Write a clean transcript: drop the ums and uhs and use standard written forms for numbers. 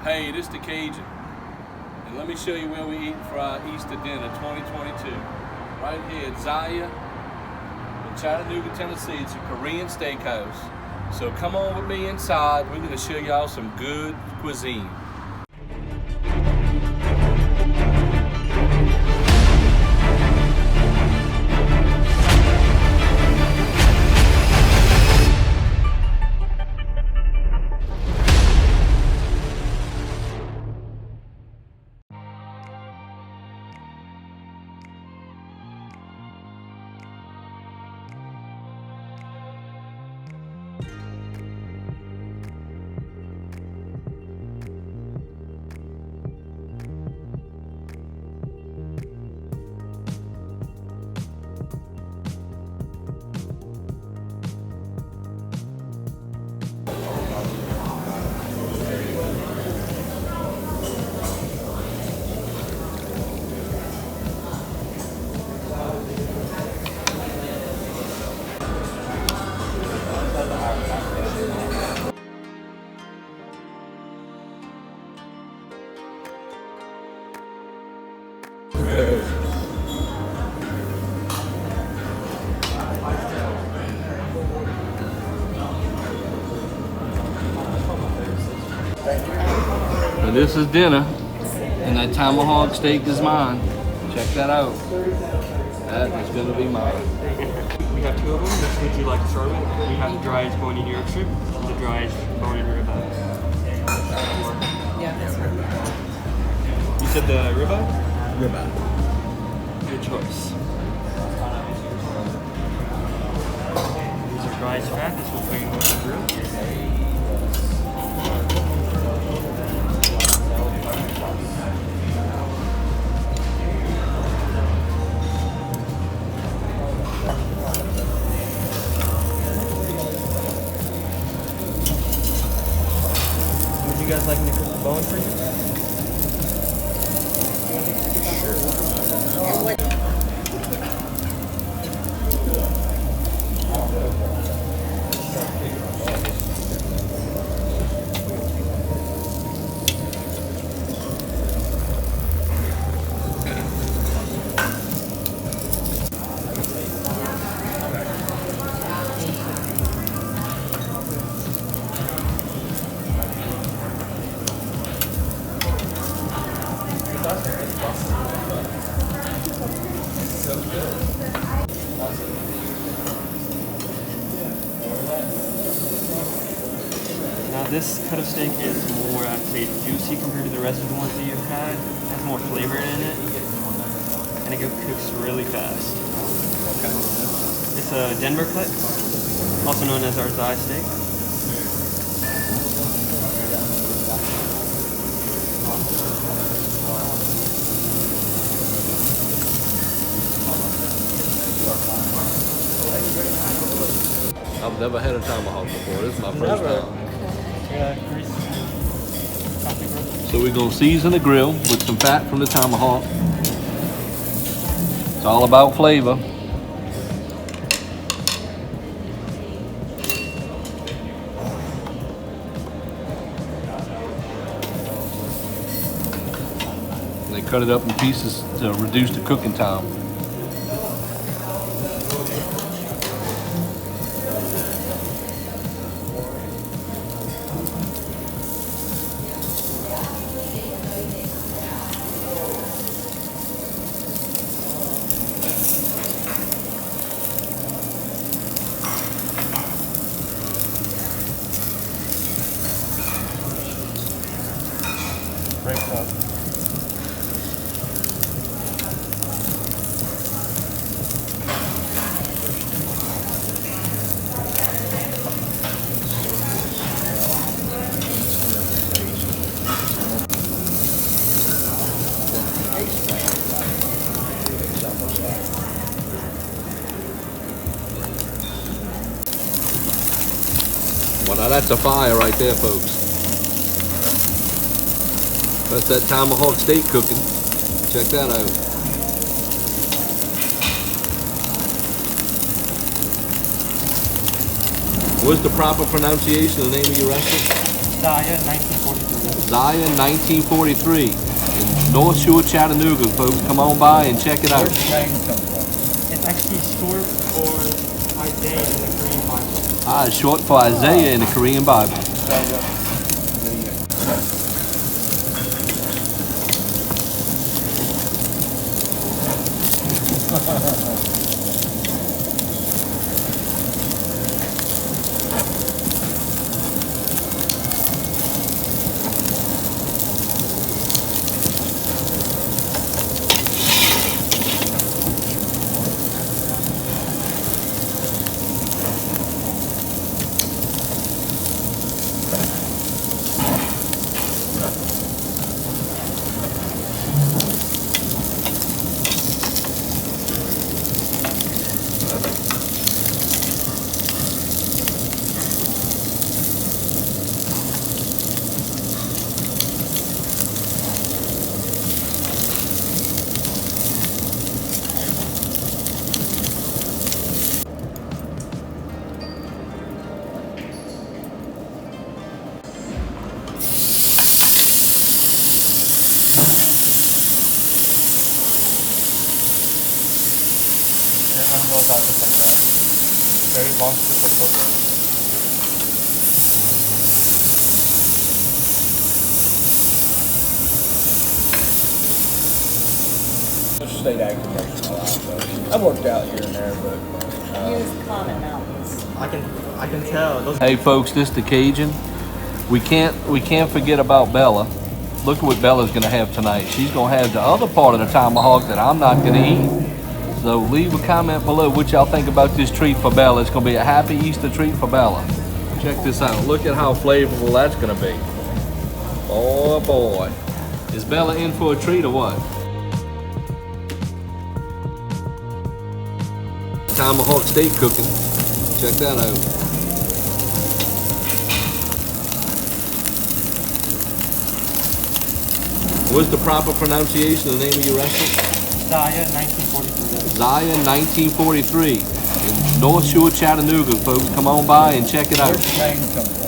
Hey, this is the Cajun, and let me show you where we eat for our Easter dinner 2022. Right here at Zaya in Chattanooga, Tennessee. It's a Korean Steakhouse. So come on with me inside. We're gonna show y'all some good cuisine. And this is dinner, and that tomahawk steak is mine. Check that out. That is gonna be mine. We have two of them. Which would you like to start with? We have the driest bone in York strip, and the driest bone in ribeye. Yeah, that's ribeye. You said the ribeye? Ribeye. Good choice. These are driest fat. This will bring with the grill. Would you guys like me to cook the bone for you? Now this cut of steak is more, I'd say, juicy compared to the rest of the ones that you've had. It has more flavor in it, and it cooks really fast. It's a Denver cut, also known as our Zaya steak. I've never had a tomahawk before. This is my first time. So we're gonna season the grill with some fat from the tomahawk. It's all about flavor. And they cut it up in pieces to reduce the cooking time. Great stuff. Well, now that's a fire right there, folks. That's that tomahawk steak cooking. Check that out. What's the proper pronunciation of the name of your restaurant? Zaya, 1943. Zaya 1943 in North Shore, Chattanooga, folks. Come on by and check it out. Where's the name come from? It's actually short for Isaiah in the Korean Bible. Ah, it's short for Isaiah in the Korean Bible. Very long specific. State actor most of my life, though. I've worked out here and there, but Use Comet Mountains. I can tell. Those Hey folks, this is the Cajun. We can't forget about Bella. Look at what Bella's gonna have tonight. She's gonna have the other part of the tomahawk that I'm not gonna eat. So leave a comment below what y'all think about this treat for Bella. It's gonna be a happy Easter treat for Bella. Check this out. Look at how flavorful that's gonna be. Oh boy. Is Bella in for a treat or what? Tomahawk steak cooking. Check that out. What's the proper pronunciation of the name of your restaurant? Zaya 1943. Zaya 1943 in North Shore, Chattanooga, folks. Come on by and check it out. where's the name come from?